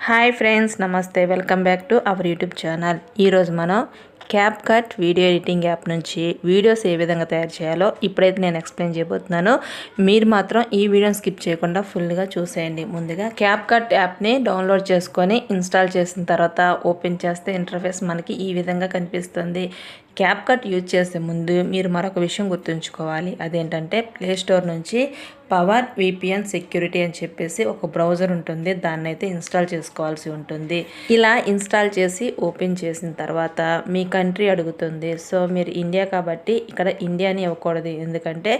Hi friends, నమస్తే. Welcome back to our YouTube channel. ఈరోజు మనం క్యాప్కట్ వీడియో ఎడిటింగ్ యాప్ నుంచి వీడియోస్ ఏ విధంగా తయారు చేయాలో ఇప్పుడైతే నేను ఎక్స్ప్లెయిన్ చేయబోతున్నాను. మీరు మాత్రం ఈ వీడియోని స్కిప్ చేయకుండా ఫుల్గా చూసేయండి. ముందుగా క్యాప్కట్ యాప్ని డౌన్లోడ్ చేసుకొని ఇన్స్టాల్ చేసిన తర్వాత ఓపెన్ చేస్తే ఇంటర్ఫేస్ మనకి ఈ విధంగా కనిపిస్తుంది. క్యాప్కట్ యూజ్ చేసే ముందు మీరు మరొక విషయం గుర్తుంచుకోవాలి. అదేంటంటే ప్లేస్టోర్ నుంచి పవర్ విపిఎన్ సెక్యూరిటీ అని చెప్పేసి ఒక బ్రౌజర్ ఉంటుంది. దాన్ని అయితే ఇన్స్టాల్ చేసుకోవాల్సి ఉంటుంది. ఇలా ఇన్స్టాల్ చేసి ఓపెన్ చేసిన తర్వాత మీ కంట్రీ అడుగుతుంది. సో మీరు ఇండియా కాబట్టి ఇక్కడ ఇండియాని ఇవ్వకూడదు, ఎందుకంటే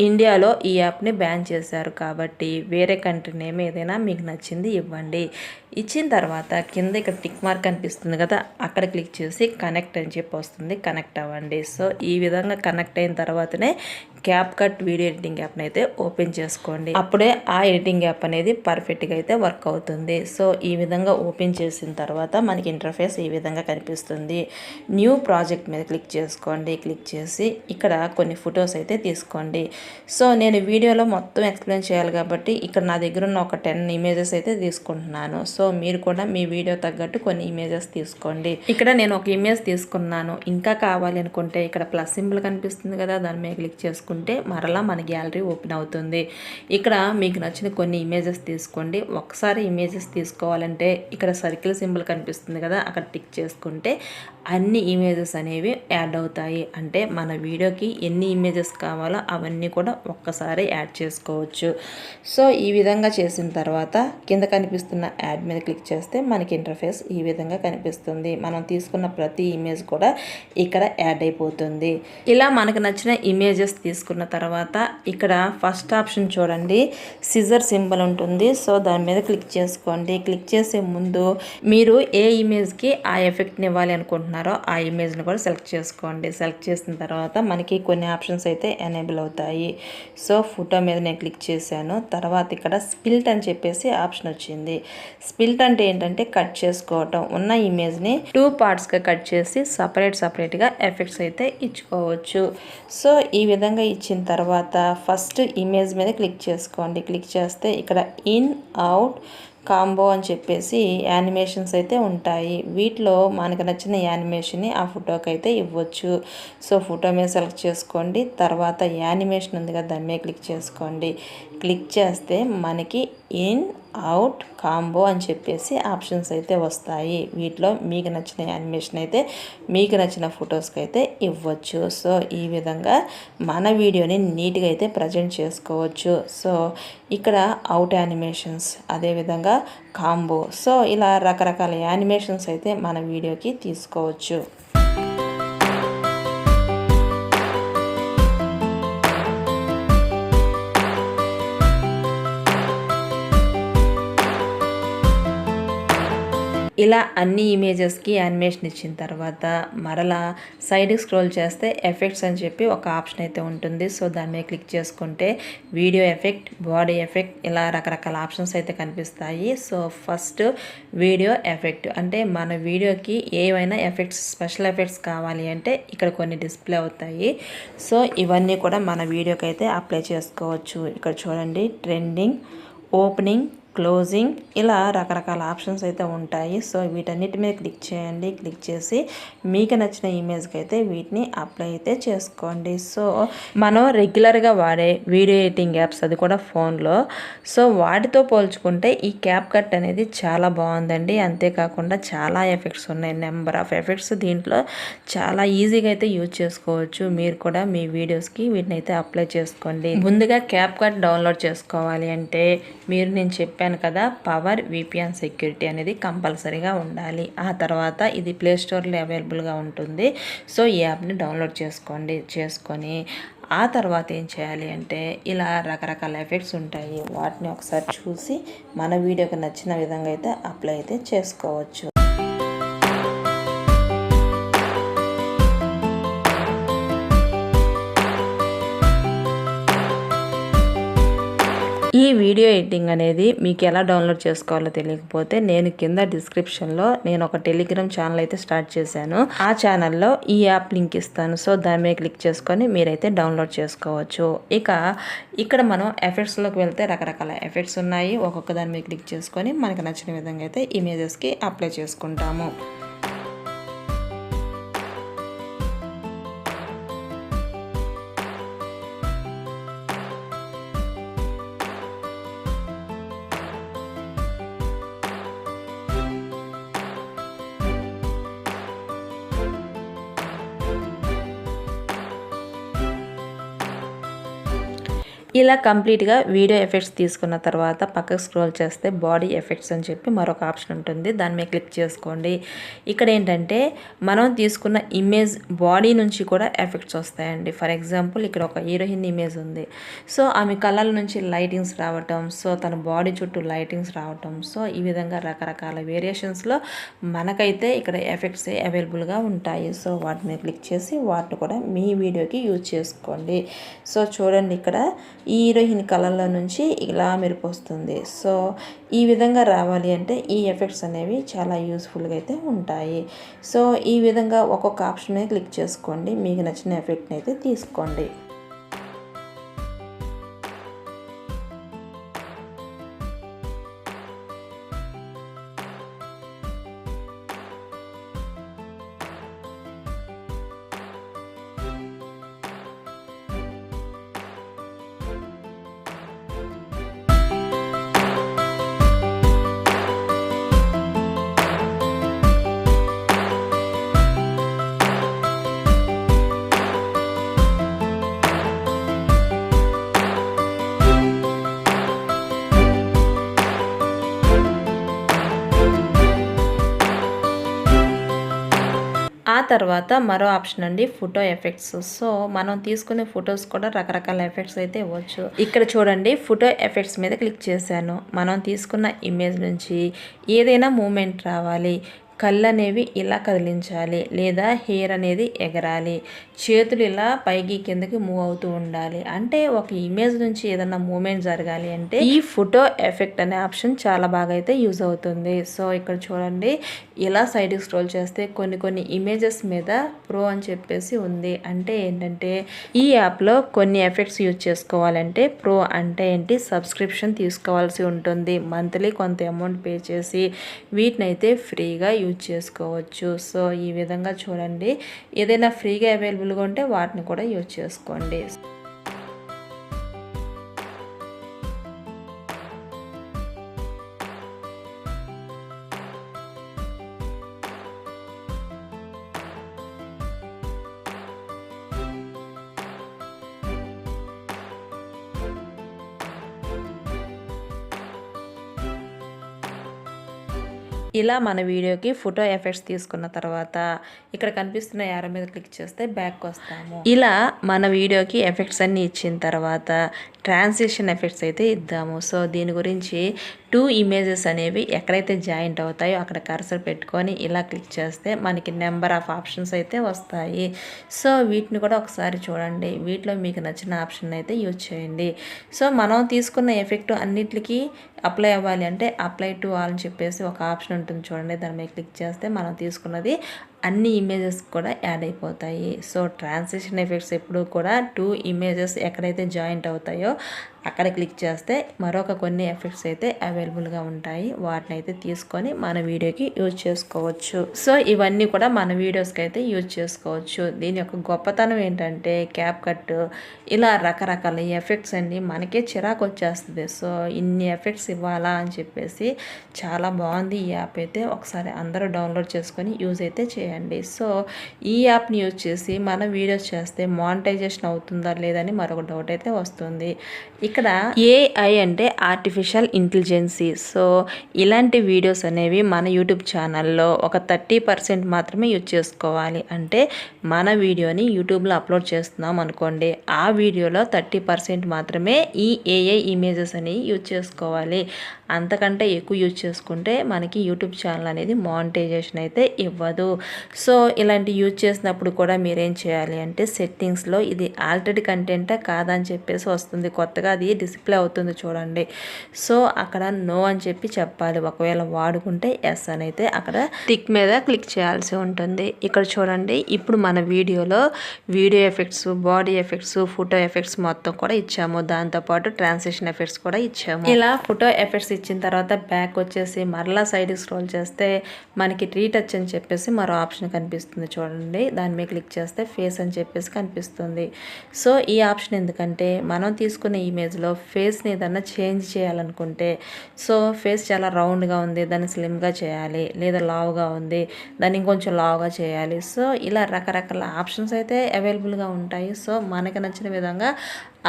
ఇండియాలో ఈ యాప్ని బ్యాన్ చేశారు. కాబట్టి వేరే కంట్రీ నేమ్ ఏదైనా మీకు నచ్చింది ఇవ్వండి. ఇచ్చిన తర్వాత కింద ఇక్కడ టిక్ మార్క్ కనిపిస్తుంది కదా, అక్కడ క్లిక్ చేసి కనెక్ట్ అని చెప్పి వస్తుంది. కనెక్ట్ అవ్వండి. సో ఈ విధంగా కనెక్ట్ అయిన తర్వాతనే క్యాప్కట్ వీడియో ఎడిటింగ్ యాప్ని అయితే ఓపెన్ చేసుకోండి. అప్పుడే ఆ ఎడిటింగ్ యాప్ అనేది పర్ఫెక్ట్గా అయితే వర్క్ అవుతుంది. సో ఈ విధంగా ఓపెన్ చేసిన తర్వాత మనకి ఇంటర్ఫేస్ ఈ విధంగా కనిపిస్తుంది. న్యూ ప్రాజెక్ట్ మీద క్లిక్ చేసుకోండి. క్లిక్ చేసి ఇక్కడ కొన్ని ఫొటోస్ అయితే తీసుకోండి. సో నేను వీడియోలో మొత్తం ఎక్స్ప్లెయిన్ చేయాలి కాబట్టి ఇక్కడ నా దగ్గర ఉన్న ఒక 10 ఇమేజెస్ అయితే తీసుకుంటున్నాను. సో మీరు కూడా మీ వీడియో తగ్గట్టు కొన్ని ఇమేజెస్ తీసుకోండి. ఇక్కడ నేను ఒక ఇమేజ్ తీసుకున్నాను. ఇంకా కావాలి అనుకుంటే ఇక్కడ ప్లస్ సింబల్ కనిపిస్తుంది కదా, దాని మీద క్లిక్ చేసుకుంటే మరలా మన గ్యాలరీ ఓపెన్ అవుతుంది. ఇక్కడ మీకు నచ్చిన కొన్ని ఇమేజెస్ తీసుకోండి. ఒకసారి ఇమేజెస్ తీసుకోవాలంటే ఇక్కడ సర్కిల్ సింబల్ కనిపిస్తుంది కదా, అక్కడ టిక్ చేసుకుంటే అన్ని ఇమేజెస్ అనేవి యాడ్ అవుతాయి. అంటే మన వీడియోకి ఎన్ని ఇమేజెస్ కావాలో అవన్నీ కూడా ఒక్కసారి యాడ్ చేసుకోవచ్చు. సో ఈ విధంగా చేసిన తర్వాత కింద కనిపిస్తున్న యాడ్ మీద క్లిక్ చేస్తే మనకి ఇంటర్ఫేస్ ఈ విధంగా కనిపిస్తుంది. మనం తీసుకున్న ప్రతి ఇమేజ్ కూడా ఇక్కడ యాడ్ అయిపోతుంది. ఇలా మనకు నచ్చిన ఇమేజెస్ తీసుకున్న తర్వాత ఇక్కడ ఫస్ట్ ఆప్షన్ చూడండి, సిజర్ సింబల్ ఉంటుంది. సో దాని మీద క్లిక్ చేసుకోండి. క్లిక్ చేసే ముందు మీరు ఏ ఇమేజ్కి ఆ ఎఫెక్ట్ని ఇవ్వాలి అనుకుంటున్నారో ఆ ఇమేజ్ని కూడా సెలెక్ట్ చేసుకోండి. సెలెక్ట్ చేసిన తర్వాత మనకి కొన్ని ఆప్షన్స్ అయితే ఎనేబుల్ అవుతాయి. సో ఫోటో మీద నేను క్లిక్ చేశాను. తర్వాత ఇక్కడ స్ప్లిట్ అని చెప్పేసి ఆప్షన్ వచ్చింది. స్ప్లిట్ అంటే ఏంటంటే కట్ చేసుకోవటం. ఉన్న ఇమేజ్ని 2 పార్ట్స్గా కట్ చేసి సపరేట్గా ఎఫెక్ట్స్ అయితే ఇచ్చుకోవచ్చు. సో ఈ విధంగా ఇచ్చిన తర్వాత ఫస్ట్ ఇమేజ్ మీద క్లిక్ చేసుకోండి. క్లిక్ చేస్తే ఇక్కడ ఇన్ అవుట్ కాంబో అని చెప్పేసి యానిమేషన్స్ అయితే ఉంటాయి. వీటిలో మనకు నచ్చిన యానిమేషన్ని ఆ ఫోటోకి అయితే ఇవ్వచ్చు. సో ఫోటో మీద సెలెక్ట్ చేసుకోండి. తర్వాత యానిమేషన్ ఉంది కదా, దాని మీద క్లిక్ చేసుకోండి. క్లిక్ చేస్తే మనకి ఇన్ అవుట్ కాంబో అని చెప్పేసి ఆప్షన్స్ అయితే వస్తాయి. వీటిలో మీకు నచ్చిన యానిమేషన్ అయితే మీకు నచ్చిన ఫొటోస్కి అయితే ఇవ్వచ్చు. సో ఈ విధంగా మన వీడియోని నీట్గా అయితే ప్రజెంట్ చేసుకోవచ్చు. సో ఇక్కడ అవుట్ యానిమేషన్స్, అదేవిధంగా కాంబో, సో ఇలా రకరకాల యానిమేషన్స్ అయితే మన వీడియోకి తీసుకోవచ్చు. ఇలా అన్ని ఇమేజెస్కి యానిమేషన్ ఇచ్చిన తర్వాత మరలా సైడ్కి స్క్రోల్ చేస్తే ఎఫెక్ట్స్ అని చెప్పి ఒక ఆప్షన్ అయితే ఉంటుంది. సో దాని మీద క్లిక్ చేసుకుంటే వీడియో ఎఫెక్ట్, బాడీ ఎఫెక్ట్, ఇలా రకరకాల ఆప్షన్స్ అయితే కనిపిస్తాయి. సో ఫస్ట్ వీడియో ఎఫెక్ట్ అంటే మన వీడియోకి ఏవైనా ఎఫెక్ట్స్, స్పెషల్ ఎఫెక్ట్స్ కావాలి అంటే ఇక్కడ కొన్ని డిస్ప్లే అవుతాయి. సో ఇవన్నీ కూడా మన వీడియోకి అయితే అప్లై చేసుకోవచ్చు. ఇక్కడ చూడండి, ట్రెండింగ్, ఓపెనింగ్, క్లోజింగ్, ఇలా రకరకాల ఆప్షన్స్ అయితే ఉంటాయి. సో వీటన్నిటి మీద క్లిక్ చేయండి. క్లిక్ చేసి మీకు నచ్చిన ఇమేజ్కి అయితే వీటిని అప్లై అయితే చేసుకోండి. సో మనం రెగ్యులర్గా వాడే వీడియో ఎడిటింగ్ యాప్స్, అది కూడా ఫోన్లో, సో వాటితో పోల్చుకుంటే ఈ క్యాప్కట్ అనేది చాలా బాగుందండి. అంతేకాకుండా చాలా ఎఫెక్ట్స్ ఉన్నాయి, నెంబర్ ఆఫ్ ఎఫెక్ట్స్. దీంట్లో చాలా ఈజీగా అయితే యూజ్ చేసుకోవచ్చు. మీరు కూడా మీ వీడియోస్కి వీటిని అయితే అప్లై చేసుకోండి. ముందుగా క్యాప్కట్ డౌన్లోడ్ చేసుకోవాలి అంటే నేను చెప్పాను కదా, పవర్ విపిఎన్ సెక్యూరిటీ అనేది కంపల్సరీగా ఉండాలి. ఆ తర్వాత ఇది ప్లే స్టోర్లో అవైలబుల్గా ఉంటుంది. సో ఈ యాప్ని డౌన్లోడ్ చేసుకొని ఆ తర్వాత ఏం చేయాలి అంటే ఇలా రకరకాల ఎఫెక్ట్స్ ఉంటాయి. వాటిని ఒకసారి చూసి మన వీడియోకి నచ్చిన విధంగా అయితే అప్లై అయితే చేసుకోవచ్చు. ఈ వీడియో ఎడిటింగ్ అనేది మీకు ఎలా డౌన్లోడ్ చేసుకోవాలో తెలియకపోతే నేను కింద డిస్క్రిప్షన్లో నేను ఒక టెలిగ్రామ్ ఛానల్ అయితే స్టార్ట్ చేశాను. ఆ ఛానల్లో ఈ యాప్ లింక్ ఇస్తాను. సో దాని మీద క్లిక్ చేసుకొని మీరైతే డౌన్లోడ్ చేసుకోవచ్చు. ఇక్కడ మనం ఎఫెక్ట్స్లోకి వెళ్తే రకరకాల ఎఫెక్ట్స్ ఉన్నాయి. ఒక్కొక్క దాని మీద క్లిక్ చేసుకొని మనకు నచ్చిన విధంగా అయితే ఇమేజెస్కి అప్లై చేసుకుంటాము. ఇలా కంప్లీట్గా వీడియో ఎఫెక్ట్స్ తీసుకున్న తర్వాత పక్కకు స్క్రోల్ చేస్తే బాడీ ఎఫెక్ట్స్ అని చెప్పి మరొక ఆప్షన్ ఉంటుంది. దాని మీద క్లిక్ చేసుకోండి. ఇక్కడ ఏంటంటే మనం తీసుకున్న ఇమేజ్ బాడీ నుంచి కూడా ఎఫెక్ట్స్ వస్తాయండి. ఫర్ ఎగ్జాంపుల్ ఇక్కడ ఒక హీరోయిన్ ఇమేజ్ ఉంది. సో ఆమె కళ్ళ నుంచి లైటింగ్స్ రావటం, సో తన బాడీ చుట్టూ లైటింగ్స్ రావటం, సో ఈ విధంగా రకరకాల వేరియేషన్స్లో మనకైతే ఇక్కడ ఎఫెక్ట్స్ అవైలబుల్గా ఉంటాయి. సో వాటి మీద క్లిక్ చేసి వాటిని కూడా మీ వీడియోకి యూజ్ చేసుకోండి. సో చూడండి, ఇక్కడ ఈ హీరోయిన్ కళ్ళల్లో నుంచి ఇలా మెరుపు వస్తుంది. సో ఈ విధంగా రావాలి అంటే ఈ ఎఫెక్ట్స్ అనేవి చాలా యూస్ఫుల్గా అయితే ఉంటాయి. సో ఈ విధంగా ఒక్కొక్క ఆప్షన్ మీద క్లిక్ చేసుకోండి. మీకు నచ్చిన ఎఫెక్ట్ని అయితే తీసుకోండి. ఆ తర్వాత మరో ఆప్షన్ అండి ఫోటో ఎఫెక్ట్స్. సో మనం తీసుకునే ఫొటోస్ కూడా రకరకాల ఎఫెక్ట్స్ అయితే ఇవ్వచ్చు. ఇక్కడ చూడండి, ఫోటో ఎఫెక్ట్స్ మీద క్లిక్ చేశాను. మనం తీసుకున్న ఇమేజ్ నుంచి ఏదైనా మూమెంట్ రావాలి, కళ్ళు అనేవి ఇలా కదిలించాలి, లేదా హెయిర్ అనేది ఎగరాలి, చేతులు ఇలా పైకి కిందకి మూవ్ అవుతూ ఉండాలి అంటే ఒక ఇమేజ్ నుంచి ఏదైనా మూమెంట్ జరగాలి అంటే ఈ ఫోటో ఎఫెక్ట్ అనే ఆప్షన్ చాలా బాగా అయితే యూజ్ అవుతుంది. సో ఇక్కడ చూడండి, ఇలా సైడ్కి స్క్రోల్ చేస్తే కొన్ని ఇమేజెస్ మీద ప్రో అని చెప్పేసి ఉంది. అంటే ఏంటంటే ఈ యాప్లో కొన్ని ఎఫెక్ట్స్ యూజ్ చేసుకోవాలంటే ప్రో అంటే ఏంటి, సబ్స్క్రిప్షన్ తీసుకోవాల్సి ఉంటుంది. మంత్లీ కొంత అమౌంట్ పే చేసి వీటిని అయితే ఫ్రీగా యూజ్ చేసుకోవచ్చు. సో ఈ విధంగా చూడండి, ఏదైనా ఫ్రీగా అవైలబుల్గా ఉంటే వాటిని కూడా యూజ్ చేసుకోండి. ఇలా మన వీడియోకి ఫోటో ఎఫెక్ట్స్ తీసుకున్న తర్వాత ఇక్కడ కనిపిస్తున్న యారో మీద క్లిక్ చేస్తే బ్యాక్ వస్తాము. ఇలా మన వీడియోకి ఎఫెక్ట్స్ అన్నీ ఇచ్చిన తర్వాత ట్రాన్సిషన్ ఎఫెక్ట్స్ అయితే ఇద్దాము. సో దీని గురించి 2 ఇమేజెస్ అనేవి ఎక్కడైతే జాయింట్ అవుతాయో అక్కడ కర్సర్ పెట్టుకొని ఇలా క్లిక్ చేస్తే మనకి నెంబర్ ఆఫ్ ఆప్షన్స్ అయితే వస్తాయి. సో వీటిని కూడా ఒకసారి చూడండి. వీటిలో మీకు నచ్చిన ఆప్షన్ అయితే యూజ్ చేయండి. సో మనం తీసుకున్న ఎఫెక్ట్ అన్నిటికీ అప్లై అవ్వాలి అంటే అప్లై టు ఆల్ అని చెప్పేసి ఒక ఆప్షన్ ఉంటుంది చూడండి. దాని మీద క్లిక్ చేస్తే మనం తీసుకున్నది అన్ని ఇమేజెస్ కూడా యాడ్ అయిపోతాయి. సో ట్రాన్సిషన్ ఎఫెక్ట్స్ ఎప్పుడు కూడా 2 ఇమేజెస్ ఎక్కడైతే జాయింట్ అవుతాయో అక్కడ క్లిక్ చేస్తే మరొక కొన్ని ఎఫెక్ట్స్ అయితే అవైలబుల్గా ఉంటాయి. వాటిని అయితే తీసుకొని మన వీడియోకి యూజ్ చేసుకోవచ్చు. సో ఇవన్నీ కూడా మన వీడియోస్కి అయితే యూజ్ చేసుకోవచ్చు. దీని యొక్క గొప్పతనం ఏంటంటే క్యాప్ కట్ ఇలా రకరకాల ఎఫెక్ట్స్ అండి, మనకే చిరాకు వచ్చేస్తుంది. సో ఇన్ని ఎఫెక్ట్స్ ఇవ్వాలా అని చెప్పేసి చాలా బాగుంది ఈ యాప్ అయితే. ఒకసారి అందరూ డౌన్లోడ్ చేసుకొని యూజ్ అయితే చేయండి. సో ఈ యాప్ని యూజ్ చేసి మన వీడియోస్ చేస్తే మానిటైజేషన్ అవుతుందా లేదని మరొక డౌట్ అయితే వస్తుంది. ఇక్కడ ఏఐ అంటే ఆర్టిఫిషియల్ ఇంటెలిజెన్సీ. సో ఇలాంటి వీడియోస్ అనేవి మన యూట్యూబ్ ఛానల్లో ఒక 30% మాత్రమే యూజ్ చేసుకోవాలి. అంటే మన వీడియోని యూట్యూబ్లో అప్లోడ్ చేస్తున్నాం అనుకోండి, ఆ వీడియోలో 30% మాత్రమే ఈ ఏఐ ఇమేజెస్ అనేవి యూజ్ చేసుకోవాలి. అంతకంటే ఎక్కువ యూజ్ చేసుకుంటే మనకి యూట్యూబ్ ఛానల్ అనేది మానిటైజేషన్ అయితే ఇవ్వదు. సో ఇలాంటి యూజ్ చేసినప్పుడు కూడా మీరేం చేయాలి అంటే సెట్టింగ్స్లో ఇది ఆల్రెడీ కంటెంటా కాదా అని చెప్పేసి వస్తుంది, కొత్తగా అది డిస్ప్లే అవుతుంది చూడండి. సో అక్కడ నో అని చెప్పాలి. ఒకవేళ వాడుకుంటే ఎస్ అని అయితే అక్కడ టిక్ మీద క్లిక్ చేయాల్సి ఉంటుంది. ఇక్కడ చూడండి, ఇప్పుడు మన వీడియోలో video effects, body effects, photo effects మొత్తం కూడా ఇచ్చాము. దాంతోపాటు ట్రాన్సిషన్ ఎఫెక్ట్స్ కూడా ఇచ్చాము. ఇలా ఫోటో ఎఫెక్ట్స్ ఇచ్చిన తర్వాత బ్యాక్ వచ్చేసి మరలా సైడ్కి స్క్రోల్ చేస్తే మనకి రీటచ్ అని చెప్పేసి మరో ఆప్షన్ కనిపిస్తుంది చూడండి. దాని మీద క్లిక్ చేస్తే ఫేస్ అని చెప్పేసి కనిపిస్తుంది. సో ఈ ఆప్షన్ ఎందుకంటే మనం తీసుకున్న ఇమేజ్లో ఫేస్ని ఏదన్నా చేంజ్ చేయాలనుకుంటే, సో ఫేస్ చాలా రౌండ్గా ఉంది, దాన్ని స్లిమ్గా చేయాలి, లేదా లావుగా ఉంది దాన్ని ఇంకొంచెం లావుగా చేయాలి. సో ఇలా రకరకాల ఆప్షన్స్ అయితే అవైలబుల్గా ఉంటాయి. సో మనకి నచ్చిన విధంగా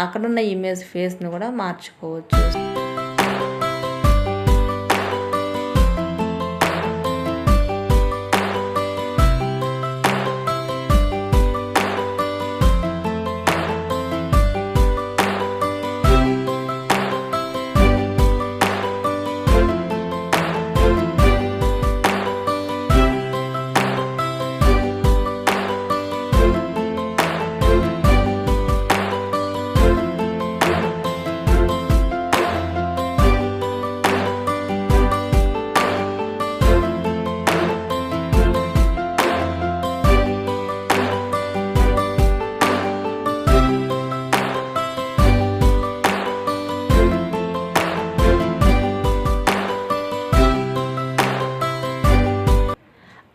అక్కడున్న ఇమేజ్ ఫేస్ని కూడా మార్చుకోవచ్చు.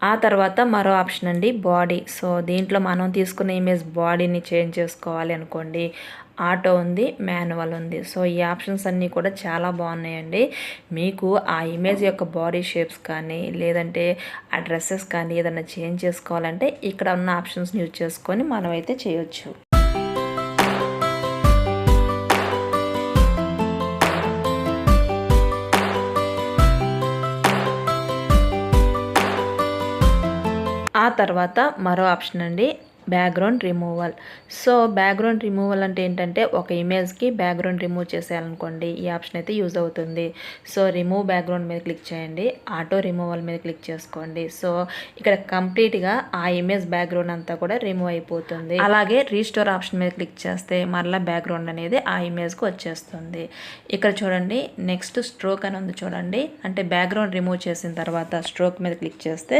ఆ తర్వాత మరో ఆప్షన్ అండి బాడీ. సో దీంట్లో మనం తీసుకున్న ఇమేజ్ బాడీని చేంజ్ చేసుకోవాలి అనుకోండి, ఆటో ఉంది, మాన్యువల్ ఉంది. సో ఈ ఆప్షన్స్ అన్నీ కూడా చాలా బాగున్నాయండి. మీకు ఆ ఇమేజ్ యొక్క బాడీ షేప్స్ కానీ లేదంటే ఆ డ్రెస్సెస్ కానీ ఏదైనా చేంజ్ చేసుకోవాలంటే ఇక్కడ ఉన్న ఆప్షన్స్ని యూజ్ చేసుకొని మనం అయితే చేయొచ్చు. ఆ తర్వాత మరో ఆప్షన్ అండి background removal. So background removal అంటే ఏంటంటే ఒక ఇమేజ్కి బ్యాక్గ్రౌండ్ రిమూవ్ చేసేయాలనుకోండి, ఈ ఆప్షన్ అయితే యూజ్ అవుతుంది. సో రిమూవ్ బ్యాక్గ్రౌండ్ మీద క్లిక్ చేయండి, ఆటో రిమూవల్ మీద క్లిక్ చేసుకోండి. సో ఇక్కడ కంప్లీట్గా ఆ ఇమేజ్ బ్యాక్గ్రౌండ్ అంతా కూడా రిమూవ్ అయిపోతుంది. అలాగే రీస్టోర్ ఆప్షన్ మీద క్లిక్ చేస్తే మరలా బ్యాక్గ్రౌండ్ అనేది ఆ ఇమేజ్కి వచ్చేస్తుంది. ఇక్కడ చూడండి, నెక్స్ట్ స్ట్రోక్ అని ఉంది చూడండి, అంటే బ్యాక్గ్రౌండ్ రిమూవ్ చేసిన తర్వాత స్ట్రోక్ మీద క్లిక్ చేస్తే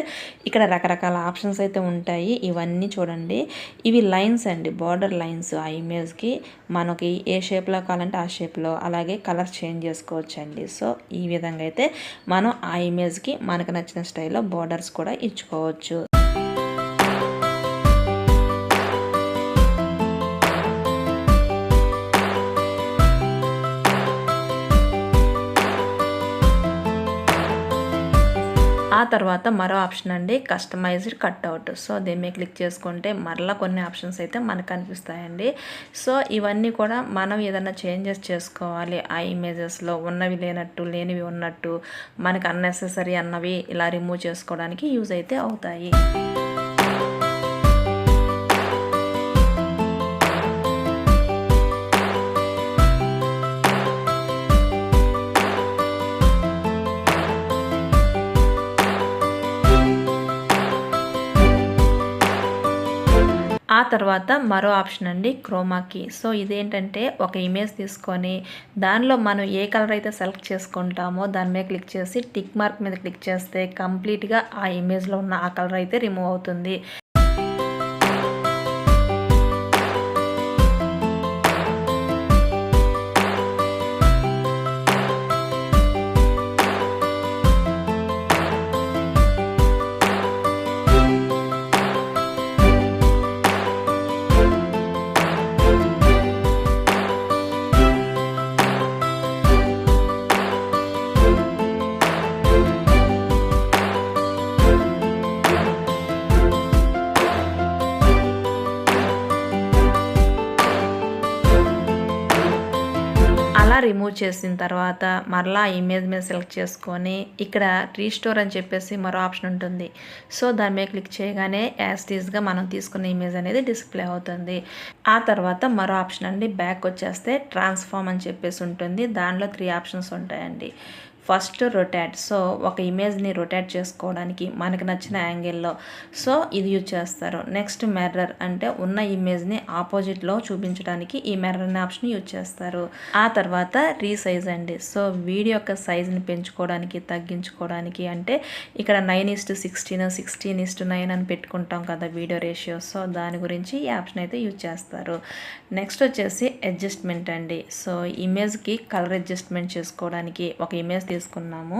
ఇక్కడ రకరకాల ఆప్షన్స్ అయితే ఉంటాయి. ఇవన్నీ చూడండి, ఇవి లైన్స్ అండి, బార్డర్ లైన్స్. ఆ ఇమేజ్కి మనకి ఏ షేప్లో కావాలంటే ఆ షేప్లో, అలాగే కలర్స్ చేంజ్ చేసుకోవచ్చు అండి. సో ఈ విధంగా అయితే మనం ఆ ఇమేజ్కి మనకు నచ్చిన స్టైల్లో బార్డర్స్ కూడా ఇచ్చుకోవచ్చు. ఆ తర్వాత మరో ఆప్షన్ అండి కస్టమైజ్డ్ కట్అవుట్. సో దీని మీద క్లిక్ చేసుకుంటే మరలా కొన్ని ఆప్షన్స్ అయితే మనకు కనిపిస్తాయండి. సో ఇవన్నీ కూడా మనం ఏదైనా చేంజెస్ చేసుకోవాలి, ఆ ఇమేజెస్లో ఉన్నవి లేనట్టు, లేనివి ఉన్నట్టు, మనకు అన్నెసెసరీ అన్నవి ఇలా రిమూవ్ చేసుకోవడానికి యూజ్ అయితే అవుతాయి. ఆ తర్వాత మరో ఆప్షన్ అండి క్రోమాకి. సో ఇదేంటంటే ఒక ఇమేజ్ తీసుకొని దానిలో మనం ఏ కలర్ అయితే సెలెక్ట్ చేసుకుంటామో దాని మీద క్లిక్ చేసి టిక్ మార్క్ మీద క్లిక్ చేస్తే కంప్లీట్గా ఆ ఇమేజ్లో ఉన్న ఆ కలర్ అయితే రిమూవ్ అవుతుంది. అలా రిమూవ్ చేసిన తర్వాత మరలా ఇమేజ్ మీద సెలెక్ట్ చేసుకొని ఇక్కడ రీస్టోర్ అని చెప్పేసి మరో ఆప్షన్ ఉంటుంది. సో దాని మీద క్లిక్ చేయగానే యాజ్ టీజ్గా మనం తీసుకున్న ఇమేజ్ అనేది డిస్ప్లే అవుతుంది. ఆ తర్వాత మరో ఆప్షన్ అండి బ్యాక్ వచ్చేస్తే ట్రాన్స్ఫార్మ్ అని చెప్పేసి ఉంటుంది. దానిలో 3 ఆప్షన్స్ ఉంటాయండి. First rotate. సో ఒక ఇమేజ్ని రొటేట్ చేసుకోవడానికి మనకు నచ్చిన యాంగిల్లో సో ఇది యూజ్ చేస్తారు. నెక్స్ట్ మిర్రర్ అంటే ఉన్న ఇమేజ్ని ఆపోజిట్లో చూపించడానికి ఈ మిర్రర్ అనే ఆప్షన్ యూజ్ చేస్తారు. ఆ తర్వాత రీసైజ్ అండి. సో వీడియో యొక్క సైజుని పెంచుకోవడానికి తగ్గించుకోవడానికి అంటే ఇక్కడ 9:16 16:9 అని పెట్టుకుంటాం కదా వీడియో రేషియో. సో దాని గురించి ఈ ఆప్షన్ అయితే యూజ్ చేస్తారు. నెక్స్ట్ వచ్చేసి అడ్జస్ట్మెంట్ అండి. సో ఇమేజ్కి కలర్ అడ్జస్ట్మెంట్ చేసుకోవడానికి ఒక ఇమేజ్ తీసుకున్నాము,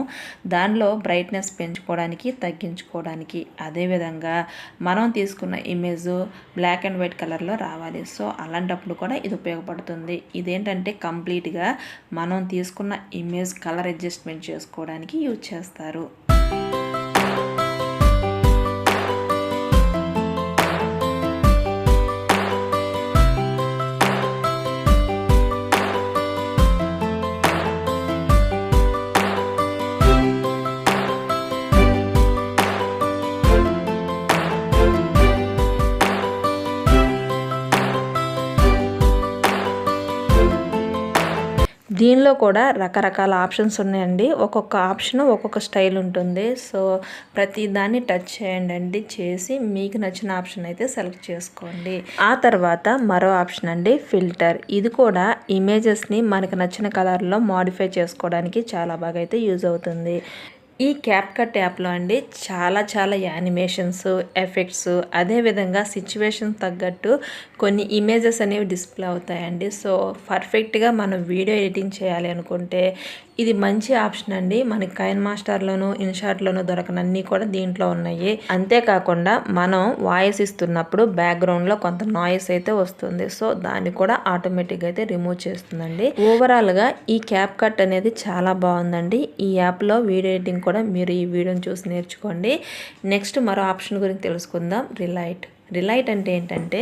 దానిలో బ్రైట్నెస్ పెంచుకోవడానికి తగ్గించుకోవడానికి, అదేవిధంగా మనం తీసుకున్న ఇమేజ్ బ్లాక్ అండ్ వైట్ కలర్లో రావాలి. సో అలాంటప్పుడు కూడా ఇది ఉపయోగపడుతుంది. ఇదేంటంటే కంప్లీట్గా మనం తీసుకున్న ఇమేజ్ కలర్ అడ్జస్ట్మెంట్ చేసుకోవడానికి యూజ్ చేస్తారు. దీనిలో కూడా రకరకాల ఆప్షన్స్ ఉన్నాయండి. ఒక్కొక్క ఆప్షన్ ఒక్కొక్క స్టైల్ ఉంటుంది. సో ప్రతి దాన్ని టచ్ చేయండి, చేసి మీకు నచ్చిన ఆప్షన్ అయితే సెలెక్ట్ చేసుకోండి. ఆ తర్వాత మరో ఆప్షన్ అండి ఫిల్టర్. ఇది కూడా ఇమేజెస్ని మనకు నచ్చిన కలర్లో మోడిఫై చేసుకోవడానికి చాలా బాగా అయితే యూజ్ అవుతుంది. ఈ క్యాప్కట్ యాప్లో అండి చాలా యానిమేషన్స్, ఎఫెక్ట్స్, అదేవిధంగా సిచ్యువేషన్ తగ్గట్టు కొన్ని ఇమేజెస్ అనేవి డిస్ప్లే అవుతాయండి. సో పర్ఫెక్ట్గా మనం వీడియో ఎడిటింగ్ చేయాలి అనుకుంటే ఇది మంచి ఆప్షన్ అండి. మనకి కైన్ మాస్టర్లోను ఇన్షాట్లోను దొరకనన్నీ కూడా దీంట్లో ఉన్నాయి. అంతేకాకుండా మనం వాయిస్ ఇస్తున్నప్పుడు బ్యాక్గ్రౌండ్లో కొంత నాయిస్ అయితే వస్తుంది. సో దాన్ని కూడా ఆటోమేటిక్గా అయితే రిమూవ్ చేస్తుందండి. ఓవరాల్గా ఈ క్యాప్ కట్ అనేది చాలా బాగుందండి. ఈ యాప్లో వీడియో ఎడిటింగ్ కూడా మీరు ఈ వీడియోని చూసి నేర్చుకోండి. నెక్స్ట్ మరో ఆప్షన్ గురించి తెలుసుకుందాం, రిలైట్. రిలైట్ అంటే ఏంటంటే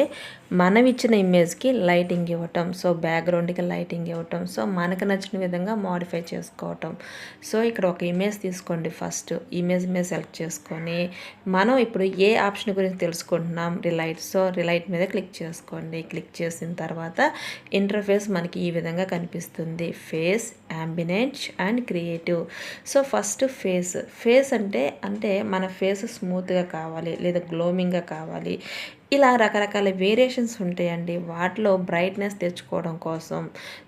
మనం ఇచ్చిన ఇమేజ్కి లైటింగ్ ఇవ్వటం, సో బ్యాక్గ్రౌండ్కి లైటింగ్ ఇవ్వటం, సో మనకు నచ్చిన విధంగా మోడిఫై చేసుకోవటం. సో ఇక్కడ ఒక ఇమేజ్ తీసుకోండి, ఫస్ట్ ఇమేజ్ మీద సెలెక్ట్ చేసుకొని మనం ఇప్పుడు ఏ ఆప్షన్ గురించి తెలుసుకుంటున్నాం, రిలైట్. సో రిలైట్ మీద క్లిక్ చేసుకోండి. క్లిక్ చేసిన తర్వాత ఇంటర్ఫేస్ మనకి ఈ విధంగా కనిపిస్తుంది. Phase, ambient and creative. So first phase అంటే మన ఫేస్ స్మూత్గా కావాలి లేదా గ్లోమింగ్గా కావాలి, ఇలా రకరకాల వేరియేషన్స్ ఉంటాయండి. వాటిలో బ్రైట్నెస్ తెచ్చుకోవడం కోసం,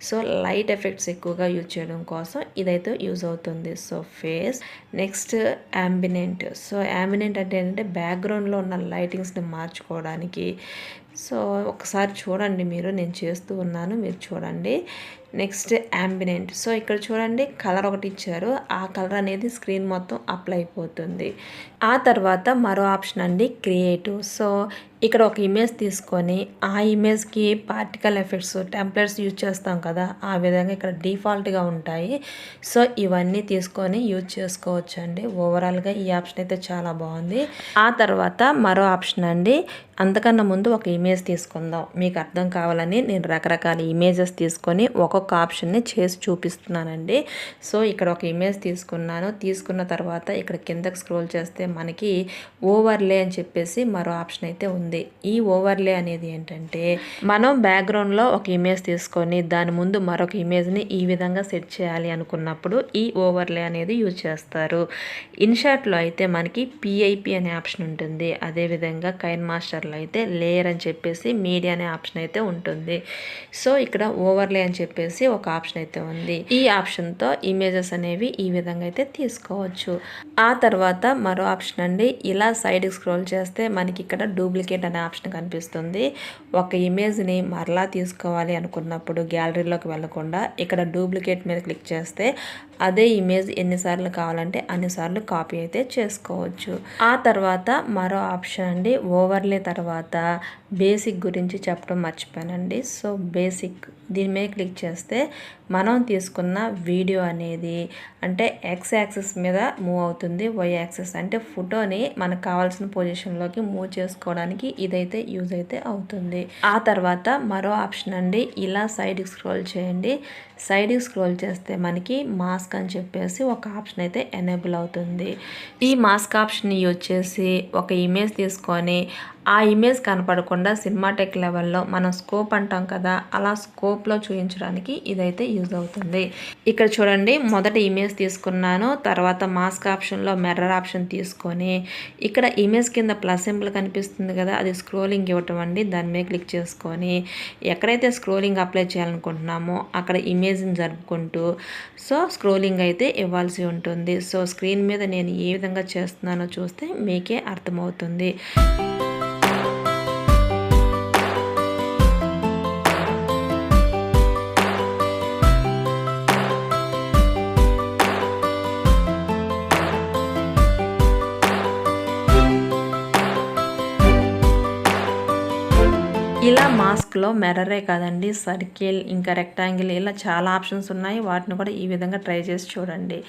సో లైట్ ఎఫెక్ట్స్ ఎక్కువగా యూజ్ చేయడం కోసం ఇదైతే యూజ్ అవుతుంది. So face. Next ambient. So ambient అంటే ఏంటంటే బ్యాక్గ్రౌండ్లో ఉన్న లైటింగ్స్ని మార్చుకోవడానికి. సో ఒకసారి చూడండి, నేను చేస్తూ ఉన్నాను, మీరు చూడండి. Next ambient. సో ఇక్కడ చూడండి కలర్ ఒకటి ఇచ్చారు, ఆ కలర్ అనేది స్క్రీన్ మొత్తం అప్లై అయిపోతుంది. ఆ తర్వాత మరో ఆప్షన్ అండి క్రియేటివ్. సో ఇక్కడ ఒక ఇమేజ్ తీసుకొని ఆ ఇమేజ్కి పార్టికల్ ఎఫెక్ట్స్, టెంప్లెట్స్ యూజ్ చేస్తాం కదా, ఆ విధంగా ఇక్కడ డిఫాల్ట్గా ఉంటాయి. సో ఇవన్నీ తీసుకొని యూజ్ చేసుకోవచ్చు అండి. ఓవరాల్గా ఈ ఆప్షన్ అయితే చాలా బాగుంది. ఆ తర్వాత మరో ఆప్షన్ అండి, అంతకన్నా ముందు ఒక ఇమేజ్ తీసుకుందాం. మీకు అర్థం కావాలని నేను రకరకాల ఇమేజెస్ తీసుకొని ఒక్కొక్క ఆప్షన్ని చేసి చూపిస్తున్నానండి. సో ఇక్కడ ఒక ఇమేజ్ తీసుకున్న తర్వాత ఇక్కడ కిందకి స్క్రోల్ చేస్తే మనకి ఓవర్లే అని చెప్పేసి మరో ఆప్షన్ అయితే ఉంది. ఈ ఓవర్లే అనేది ఏంటంటే మనం బ్యాక్గ్రౌండ్లో ఒక ఇమేజ్ తీసుకొని దాని ముందు మరొక ఇమేజ్ని ఈ విధంగా సెట్ చేయాలి అనుకున్నప్పుడు ఈ ఓవర్లే అనేది యూజ్ చేస్తారు. ఇన్షాట్లో అయితే మనకి పిఐపి అనే ఆప్షన్ ఉంటుంది. అదేవిధంగా కైన్ మాస్టర్లో అయితే లేయర్ అని చెప్పేసి మీడియా అనే ఆప్షన్ అయితే ఉంటుంది. సో ఇక్కడ ఓవర్లే అని చెప్పేసి ఒక ఆప్షన్ అయితే ఉంది. ఈ ఆప్షన్తో ఇమేజెస్ అనేవి ఈ విధంగా అయితే తీసుకోవచ్చు. ఆ తర్వాత మరో ఆప్షన్ అండి, ఇలా సైడ్కి స్క్రోల్ చేస్తే మనకి ఇక్కడ డూప్లికేట్ అనే ఆప్షన్ కనిపిస్తుంది. ఒక ఇమేజ్ని మరలా తీసుకోవాలి అనుకున్నప్పుడు గ్యాలరీలోకి వెళ్ళకుండా ఇక్కడ డూప్లికేట్ మీద క్లిక్ చేస్తే అదే ఇమేజ్ ఎన్నిసార్లు కావాలంటే అన్నిసార్లు కాపీ అయితే చేసుకోవచ్చు. ఆ తర్వాత మరో ఆప్షన్ అండి ఓవర్లే తర్వాత బేసిక్ గురించి చెప్పడం మర్చిపోయానండి. సో బేసిక్ దీని మీద క్లిక్ చేస్తే మనం తీసుకున్న వీడియో అనేది అంటే ఎక్స్ యాక్సిస్ మీద మూవ్ అవుతుంది, వై యాక్సిస్ అంటే ఫోటోని మనకు కావాల్సిన పొజిషన్లోకి మూవ్ చేసుకోవడానికి ఇదైతే యూజ్ అయితే అవుతుంది. ఆ తర్వాత మరో ఆప్షన్ అండి, ఇలా సైడ్కి స్క్రోల్ చేయండి. సైడ్కి స్క్రోల్ చేస్తే మనకి మాస్క్ అని చెప్పేసి ఒక ఆప్షన్ అయితే ఎనేబుల్ అవుతుంది. ఈ మాస్క్ ఆప్షన్ యూజ్ చేసి ఒక ఇమేజ్ తీసుకొని ఆ ఇమేజ్ కనపడకుండా సినిమాటెక్ లెవెల్లో మనం స్కోప్ అంటాం కదా, అలా స్కోప్లో చూపించడానికి ఇదైతే యూజ్ అవుతుంది. ఇక్కడ చూడండి, మొదట ఇమేజ్ తీసుకున్నాను, తర్వాత మాస్క్ ఆప్షన్లో మిర్రర్ ఆప్షన్ తీసుకొని ఇక్కడ ఇమేజ్ కింద ప్లస్ సింబల్ కనిపిస్తుంది కదా, అది స్క్రోలింగ్ ఇవ్వటం అండి. దాని మీద క్లిక్ చేసుకొని ఎక్కడైతే స్క్రోలింగ్ అప్లై చేయాలనుకుంటున్నామో అక్కడ ఇమేజ్ని జరుపుకుంటూ సో స్క్రోలింగ్ అయితే ఇవ్వాల్సి ఉంటుంది. సో స్క్రీన్ మీద నేను ఏ విధంగా చేస్తున్నానో చూస్తే మీకే అర్థమవుతుంది. ఇలా మాస్క్లో మిర్రరే కాదండి, సర్కిల్ ఇంకా రెక్టాంగిల్ ఇలా చాలా ఆప్షన్స్ ఉన్నాయి. వాటిని కూడా ఈ విధంగా ట్రై చేసి చూడండి.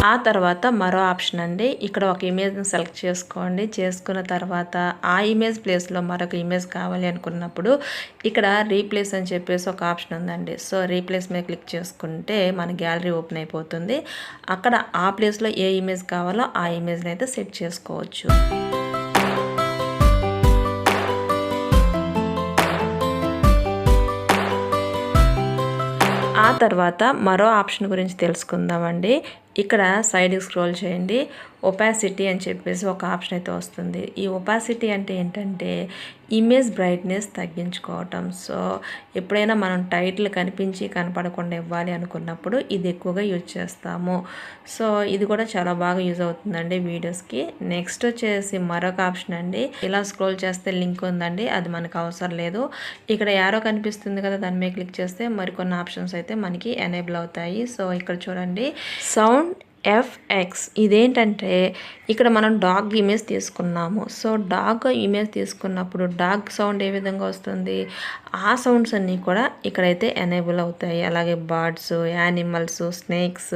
ఆ తర్వాత మరో ఆప్షన్ అండి, ఇక్కడ ఒక ఇమేజ్ని సెలెక్ట్ చేసుకోండి. చేసుకున్న తర్వాత ఆ ఇమేజ్ ప్లేస్లో మరొక ఇమేజ్ కావాలి అనుకున్నప్పుడు ఇక్కడ రీప్లేస్ అని చెప్పేసి ఒక ఆప్షన్ ఉందండి. సో రీప్లేస్ మీద క్లిక్ చేసుకుంటే మన గ్యాలరీ ఓపెన్ అయిపోతుంది. అక్కడ ఆ ప్లేస్లో ఏ ఇమేజ్ కావాలో ఆ ఇమేజ్ని అయితే సెట్ చేసుకోవచ్చు. ఆ తర్వాత మరో ఆప్షన్ గురించి తెలుసుకుందామండి. ఇక్కడ సైడ్కి స్క్రోల్ చేయండి. ఒపాసిటీ అని చెప్పేసి ఒక ఆప్షన్ అయితే వస్తుంది. ఈ ఒపాసిటీ అంటే ఏంటంటే ఇమేజ్ బ్రైట్నెస్ తగ్గించుకోవటం. సో ఎప్పుడైనా మనం టైటిల్ కనిపించి కనపడకుండా ఇవ్వాలి అనుకున్నప్పుడు ఇది ఎక్కువగా యూజ్ చేస్తాము. సో ఇది కూడా చాలా బాగా యూజ్ అవుతుందండి వీడియోస్కి. నెక్స్ట్ వచ్చేసి మరొక ఆప్షన్ అండి, ఇలా స్క్రోల్ చేస్తే లింక్ ఉందండి, అది మనకు అవసరం లేదు. ఇక్కడ యారో కనిపిస్తుంది కదా, దాని మీద క్లిక్ చేస్తే మరికొన్ని ఆప్షన్స్ అయితే మనకి ఎనేబుల్ అవుతాయి. సో ఇక్కడ చూడండి, సౌండ్ FX ఇదేంటంటే ఇక్కడ మనం డాగ్ ఇమేజ్ తీసుకున్నాము. సో డాగ్ ఇమేజ్ తీసుకున్నప్పుడు డాగ్ సౌండ్ ఏ విధంగా వస్తుంది, ఆ సౌండ్స్ అన్నీ కూడా ఇక్కడైతే ఎనేబుల్ అవుతాయి. అలాగే birds, animals, snakes,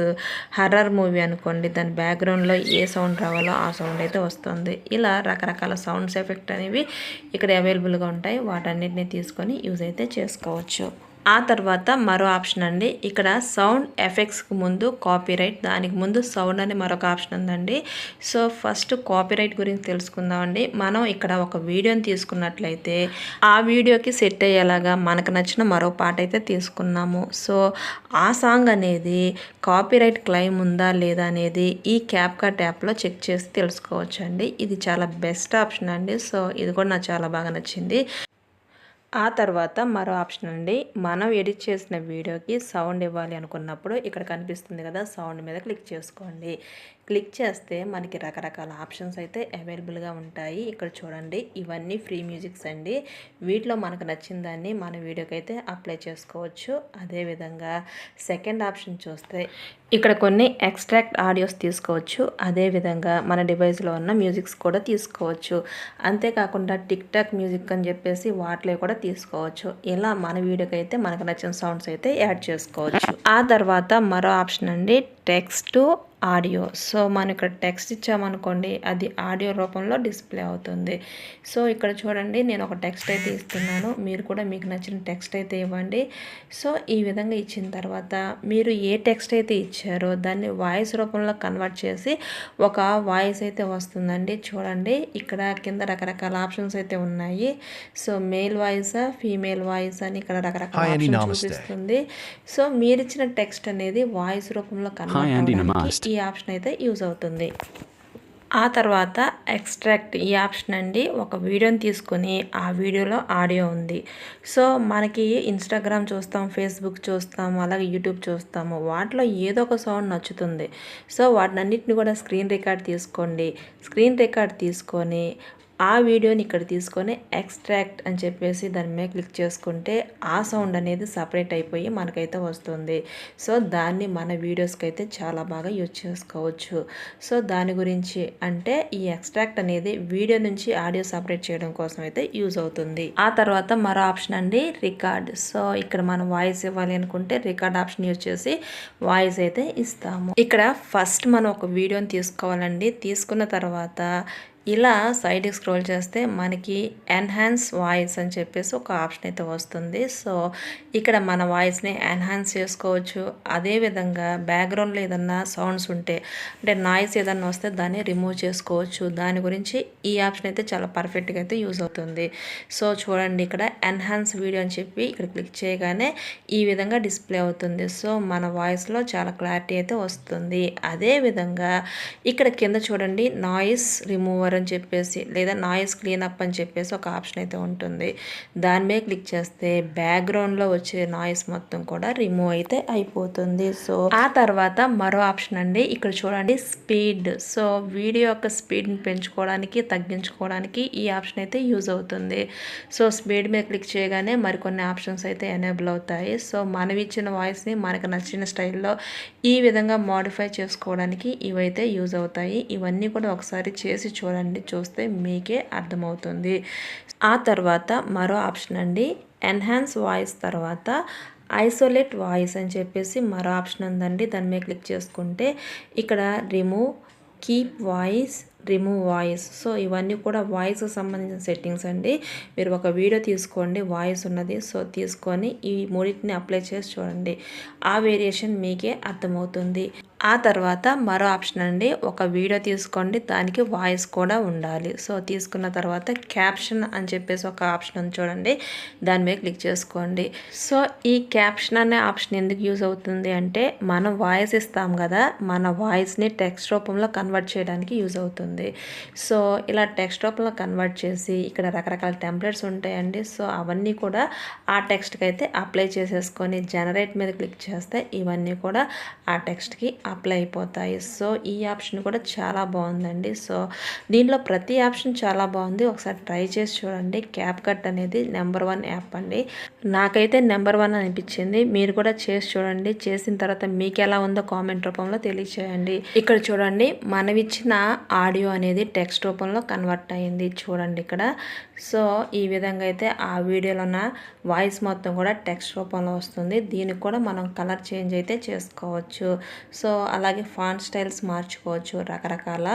horror movie అనుకోండి, దాని బ్యాక్గ్రౌండ్లో ఏ సౌండ్ రావాలో ఆ సౌండ్ అయితే వస్తుంది. ఇలా రకరకాల సౌండ్స్ ఎఫెక్ట్ అనేవి ఇక్కడ అవైలబుల్గా ఉంటాయి. వాటన్నిటిని తీసుకొని యూజ్ అయితే చేసుకోవచ్చు. ఆ తర్వాత మరో ఆప్షన్ అండి, ఇక్కడ సౌండ్ ఎఫెక్ట్స్కి ముందు కాపీరైట్, దానికి ముందు సౌండ్ అని మరొక ఆప్షన్ ఉందండి. సో ఫస్ట్ కాపీరైట్ గురించి తెలుసుకుందామండి. మనం ఇక్కడ ఒక వీడియోని తీసుకున్నట్లయితే ఆ వీడియోకి సెట్ అయ్యేలాగా మనకు నచ్చిన మరో పాట అయితే తీసుకున్నాము. సో ఆ సాంగ్ అనేది కాపీరైట్ క్లెయిమ్ ఉందా లేదా అనేది ఈ క్యాప్కట్ యాప్లో చెక్ చేసి తెలుసుకోవచ్చు అండి. ఇది చాలా బెస్ట్ ఆప్షన్ అండి. సో ఇది కూడా నాకు చాలా బాగా నచ్చింది. ఆ తర్వాత మరో ఆప్షన్ అండి, మనం ఎడిట్ చేసిన వీడియోకి సౌండ్ ఇవ్వాలి అనుకున్నప్పుడు ఇక్కడ కనిపిస్తుంది కదా, సౌండ్ మీద క్లిక్ చేసుకోండి. క్లిక్ చేస్తే మనకి రకరకాల ఆప్షన్స్ అయితే అవైలబుల్గా ఉంటాయి. ఇక్కడ చూడండి, ఇవన్నీ ఫ్రీ మ్యూజిక్స్ అండి. వీటిలో మనకు నచ్చిన దాన్ని మన వీడియోకి అయితే అప్లై చేసుకోవచ్చు. అదేవిధంగా సెకండ్ ఆప్షన్ చూస్తే ఇక్కడ కొన్ని ఎక్స్ట్రాక్ట్ ఆడియోస్ తీసుకోవచ్చు. అదేవిధంగా మన డివైస్లో ఉన్న మ్యూజిక్స్ కూడా తీసుకోవచ్చు. అంతేకాకుండా టిక్ టాక్ మ్యూజిక్ అని చెప్పేసి వాటిలో కూడా తీసుకోవచ్చు. ఇలా మన వీడియోకి అయితే మనకు నచ్చిన సౌండ్స్ అయితే యాడ్ చేసుకోవచ్చు. ఆ తర్వాత మరో ఆప్షన్ అండి, టెక్స్ట్ ఆడియో. సో మనం ఇక్కడ టెక్స్ట్ ఇచ్చామనుకోండి, అది ఆడియో రూపంలో డిస్ప్లే అవుతుంది. సో ఇక్కడ చూడండి, నేను ఒక టెక్స్ట్ అయితే ఇస్తున్నాను, మీరు కూడా మీకు నచ్చిన టెక్స్ట్ అయితే ఇవ్వండి. సో ఈ విధంగా ఇచ్చిన తర్వాత మీరు ఏ టెక్స్ట్ అయితే ఇచ్చారో దాన్ని వాయిస్ రూపంలో కన్వర్ట్ చేసి ఒక వాయిస్ అయితే వస్తుందండి. చూడండి, ఇక్కడ కింద రకరకాల ఆప్షన్స్ అయితే ఉన్నాయి. సో మేల్ వాయిసా, ఫీమేల్ వాయిస్ అని ఇక్కడ రకరకాల ఆప్షన్స్ చూపిస్తుంది. సో మీరు ఇచ్చిన టెక్స్ట్ అనేది వాయిస్ రూపంలో కన్వర్ట్ అవ్వడానికి ఈ ఆప్షన్ అయితే యూజ్ అవుతుంది. ఆ తర్వాత ఎక్స్ట్రాక్ట్ ఈ ఆప్షన్ అండి, ఒక వీడియోని తీసుకొని ఆ వీడియోలో ఆడియో ఉంది. సో మనకి ఇన్స్టాగ్రామ్ చూస్తాం, ఫేస్బుక్ చూస్తాం, అలాగే యూట్యూబ్ చూస్తాము, వాటిలో ఏదో ఒక సౌండ్ నచ్చుతుంది. సో వాటినన్నిటిని కూడా స్క్రీన్ రికార్డ్ తీసుకోండి. స్క్రీన్ రికార్డ్ తీసుకొని ఆ వీడియోని ఇక్కడ తీసుకొని ఎక్స్ట్రాక్ట్ అని చెప్పేసి దాని మీద క్లిక్ చేసుకుంటే ఆ సౌండ్ అనేది సపరేట్ అయిపోయి మనకైతే వస్తుంది. సో దాన్ని మన వీడియోస్కి అయితే చాలా బాగా యూజ్ చేసుకోవచ్చు. సో దాని గురించి అంటే ఈ ఎక్స్ట్రాక్ట్ అనేది వీడియో నుంచి ఆడియో సపరేట్ చేయడం కోసం అయితే యూజ్ అవుతుంది. ఆ తర్వాత మరో ఆప్షన్ అండి రికార్డ్. సో ఇక్కడ మనం వాయిస్ ఇవ్వాలి అనుకుంటే రికార్డ్ ఆప్షన్ యూజ్ చేసి వాయిస్ అయితే ఇస్తాము. ఇక్కడ ఫస్ట్ మనం ఒక వీడియోని తీసుకోవాలండి. తీసుకున్న తర్వాత ఇలా సైడ్కి స్క్రోల్ చేస్తే మనకి ఎన్హాన్స్ వాయిస్ అని చెప్పేసి ఒక ఆప్షన్ అయితే వస్తుంది. సో ఇక్కడ మన వాయిస్ని ఎన్హాన్స్ చేసుకోవచ్చు. అదేవిధంగా బ్యాక్గ్రౌండ్లో ఏదన్నా సౌండ్స్ ఉంటే అంటే నాయిస్ ఏదన్నా వస్తే దాన్ని రిమూవ్ చేసుకోవచ్చు. దాని గురించి ఈ ఆప్షన్ అయితే చాలా పర్ఫెక్ట్గా అయితే యూజ్ అవుతుంది. సో చూడండి ఇక్కడ ఎన్హాన్స్ వీడియో అని చెప్పి ఇక్కడ క్లిక్ చేయగానే ఈ విధంగా డిస్ప్లే అవుతుంది. సో మన వాయిస్లో చాలా క్లారిటీ అయితే వస్తుంది. అదేవిధంగా ఇక్కడ కింద చూడండి నాయిస్ రిమూవర్ అని చెప్పేసి లేదా నాయిస్ క్లీనప్ అని చెప్పేసి ఒక ఆప్షన్ అయితే ఉంటుంది. దాని మీద క్లిక్ చేస్తే బ్యాక్గ్రౌండ్లో వచ్చే నాయిస్ మొత్తం కూడా రిమూవ్ అయితే అయిపోతుంది. సో ఆ తర్వాత మరో ఆప్షన్ అండి ఇక్కడ చూడండి స్పీడ్. సో వీడియో యొక్క స్పీడ్ని పెంచుకోవడానికి తగ్గించుకోవడానికి ఈ ఆప్షన్ అయితే యూజ్ అవుతుంది. సో స్పీడ్ మీద క్లిక్ చేయగానే మరికొన్ని ఆప్షన్స్ అయితే ఎనేబుల్ అవుతాయి. సో మనం ఇచ్చిన వాయిస్ని మనకు నచ్చిన స్టైల్లో ఈ విధంగా మోడిఫై చేసుకోవడానికి ఇవైతే యూజ్ అవుతాయి. ఇవన్నీ కూడా ఒకసారి చేసి చూడండి. చూస్తే మీకే అర్థమవుతుంది. ఆ తర్వాత మరో ఆప్షన్ అండి ఎన్హాన్స్ వాయిస్ తర్వాత ఐసోలేట్ వాయిస్ అని చెప్పేసి మరో ఆప్షన్ ఉందండి. దాని మీద క్లిక్ చేసుకుంటే ఇక్కడ remove, keep voice, remove voice. So ఇవన్నీ కూడా వాయిస్కి సంబంధించిన సెట్టింగ్స్ అండి. మీరు ఒక వీడియో తీసుకోండి వాయిస్ ఉన్నది. సో తీసుకొని ఈ మూడింటిని అప్లై చేసి చూడండి. ఆ వేరియేషన్ మీకే అర్థమవుతుంది. ఆ తర్వాత మరో ఆప్షన్ అండి ఒక వీడియో తీసుకోండి దానికి వాయిస్ కూడా ఉండాలి. సో తీసుకున్న తర్వాత క్యాప్షన్ అని చెప్పేసి ఒక ఆప్షన్ ఉంది చూడండి. దాని మీద క్లిక్ చేసుకోండి. సో ఈ క్యాప్షన్ అనే ఆప్షన్ ఎందుకు యూజ్ అవుతుంది అంటే మనం వాయిస్ ఇస్తాం కదా, మన వాయిస్ని టెక్స్ట్ రూపంలో కన్వర్ట్ చేయడానికి యూజ్ అవుతుంది. సో ఇలా టెక్స్ట్ రూపంలో కన్వర్ట్ చేసి ఇక్కడ రకరకాల టెంప్లెట్స్ ఉంటాయండి. సో అవన్నీ కూడా ఆ టెక్స్ట్కి అయితే అప్లై చేసేసుకొని జనరేట్ మీద క్లిక్ చేస్తే ఇవన్నీ కూడా ఆ టెక్స్ట్కి అప్లై అయిపోతాయి. సో ఈ ఆప్షన్ కూడా చాలా బాగుందండి. సో దీనిలో ప్రతి ఆప్షన్ చాలా బాగుంది. ఒకసారి ట్రై చేసి చూడండి. క్యాప్కట్ అనేది నెంబర్ 1 యాప్ అండి. నాకైతే నెంబర్ 1 అనిపించింది. మీరు కూడా చేసి చూడండి. చేసిన తర్వాత మీకు ఎలా ఉందో కామెంట్ రూపంలో తెలియచేయండి. ఇక్కడ చూడండి మనం ఇచ్చిన ఆడియో అనేది టెక్స్ట్ రూపంలో కన్వర్ట్ అయ్యింది చూడండి ఇక్కడ. సో ఈ విధంగా అయితే ఆ వీడియోలో ఉన్న వాయిస్ మొత్తం కూడా టెక్స్ట్ రూపంలో వస్తుంది. దీనికి కూడా మనం కలర్ చేంజ్ అయితే చేసుకోవచ్చు. సో అలాగే ఫాంట్ స్టైల్స్ మార్చుకోవచ్చు. రకరకాల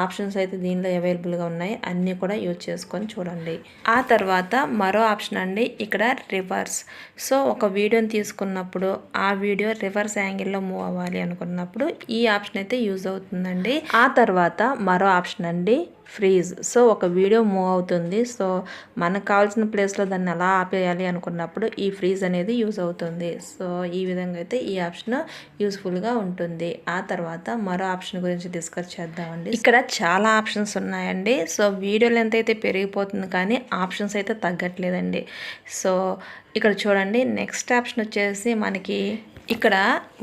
ఆప్షన్స్ అయితే దీనిలో అవైలబుల్గా ఉన్నాయి. అన్నీ కూడా యూజ్ చేసుకొని చూడండి. ఆ తర్వాత మరో ఆప్షన్ అండి ఇక్కడ రివర్స్. సో ఒక వీడియోని తీసుకున్నప్పుడు ఆ వీడియో రివర్స్ యాంగిల్లో మూవ్ అవ్వాలి అనుకున్నప్పుడు ఈ ఆప్షన్ అయితే యూజ్ అవుతుందండి. ఆ తర్వాత మరో ఆప్షన్ అండి ఫ్రీజ్. సో ఒక వీడియో మూవ్ అవుతుంది. సో మనకు కావాల్సిన ప్లేస్లో దాన్ని ఎలా ఆపేయాలి అనుకున్నప్పుడు ఈ ఫ్రీజ్ అనేది యూజ్ అవుతుంది. సో ఈ విధంగా అయితే ఈ ఆప్షన్ యూస్ఫుల్గా ఉంటుంది. ఆ తర్వాత మరో ఆప్షన్ గురించి డిస్కస్ చేద్దామండి. ఇక్కడ చాలా ఆప్షన్స్ ఉన్నాయండి. సో వీడియో లెంత్ అయితే పెరిగిపోతుంది కానీ ఆప్షన్స్ అయితే తగ్గట్లేదండి. సో ఇక్కడ చూడండి నెక్స్ట్ ఆప్షన్ వచ్చేసి మనకి ఇక్కడ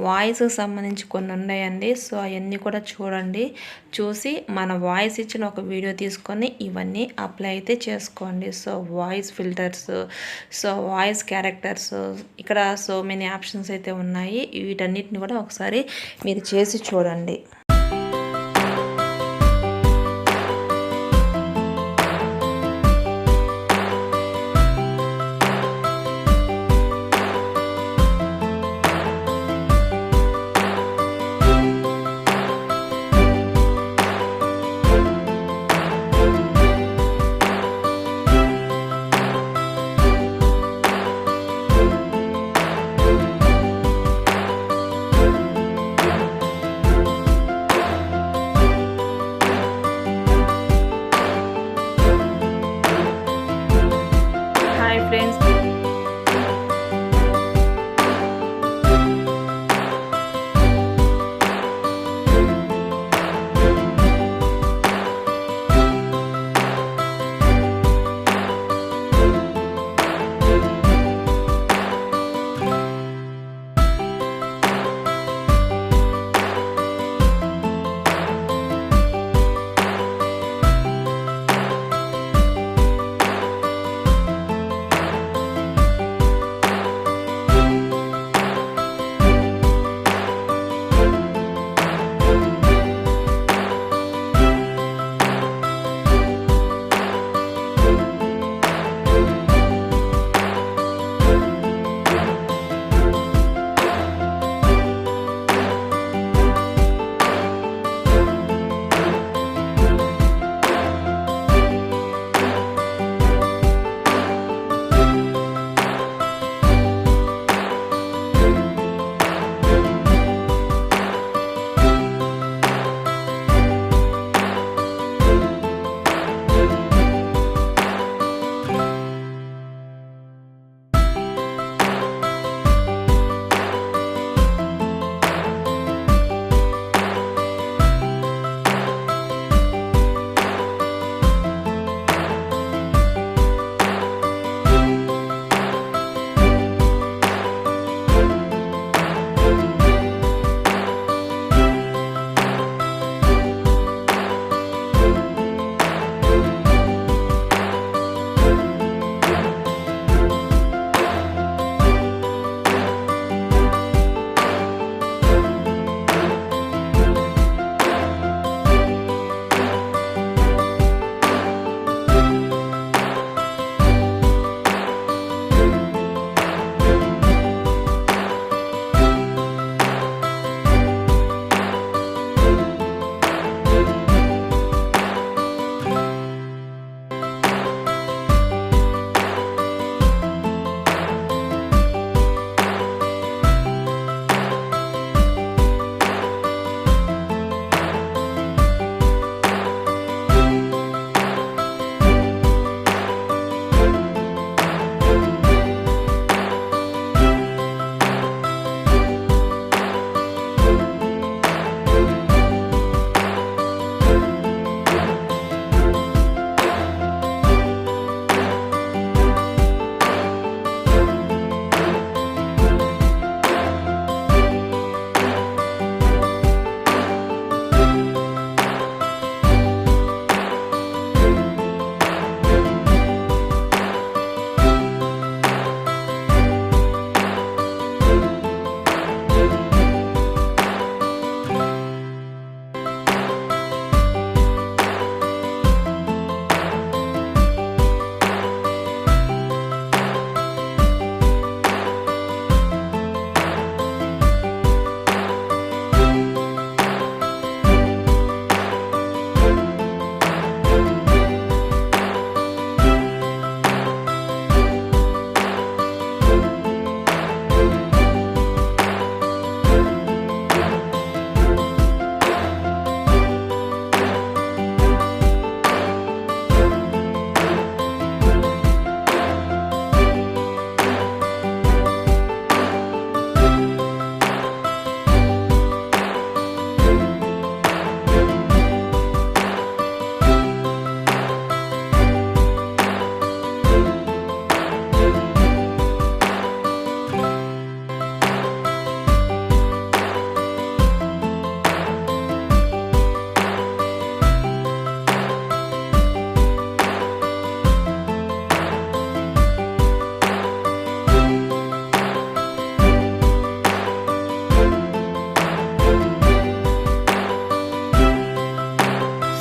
వాయిస్కి సంబంధించి కొన్ని ఉన్నాయండి. సో అవన్నీ కూడా చూడండి. చూసి మన వాయిస్ ఇచ్చిన ఒక వీడియో తీసుకొని ఇవన్నీ అప్లై అయితే చేసుకోండి. So voice filters, so voice characters, ఇక్కడ సో మెనీ ఆప్షన్స్ అయితే ఉన్నాయి. వీటన్నిటిని కూడా ఒకసారి మీరు చేసి చూడండి.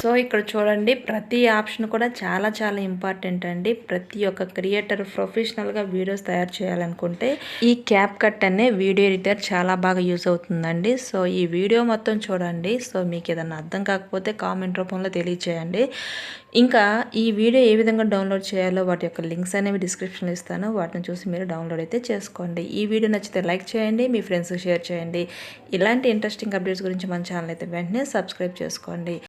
సో ఇక్కడ చూడండి, ప్రతి ఆప్షన్ కూడా చాలా చాలా ఇంపార్టెంట్ అండి. ప్రతి ఒక్క క్రియేటర్ ప్రొఫెషనల్గా వీడియోస్ తయారు చేయాలనుకుంటే ఈ క్యాప్ కట్ అనే వీడియో ఎడిటర్ చాలా బాగా యూజ్ అవుతుందండి. సో ఈ వీడియో మొత్తం చూడండి. సో మీకు ఏదన్నా అర్థం కాకపోతే కామెంట్ రూపంలో తెలియచేయండి. ఇంకా ఈ వీడియో ఏ విధంగా డౌన్లోడ్ చేయాలో వాటి యొక్క లింక్స్ అనేవి డిస్క్రిప్షన్లో ఇస్తాను. వాటిని చూసి మీరు డౌన్లోడ్ అయితే చేసుకోండి. ఈ వీడియో నచ్చితే లైక్ చేయండి, మీ ఫ్రెండ్స్కి షేర్ చేయండి. ఇలాంటి ఇంట్రెస్టింగ్ అప్డేట్స్ గురించి మన ఛానల్ అయితే వెంటనే సబ్స్క్రైబ్ చేసుకోండి.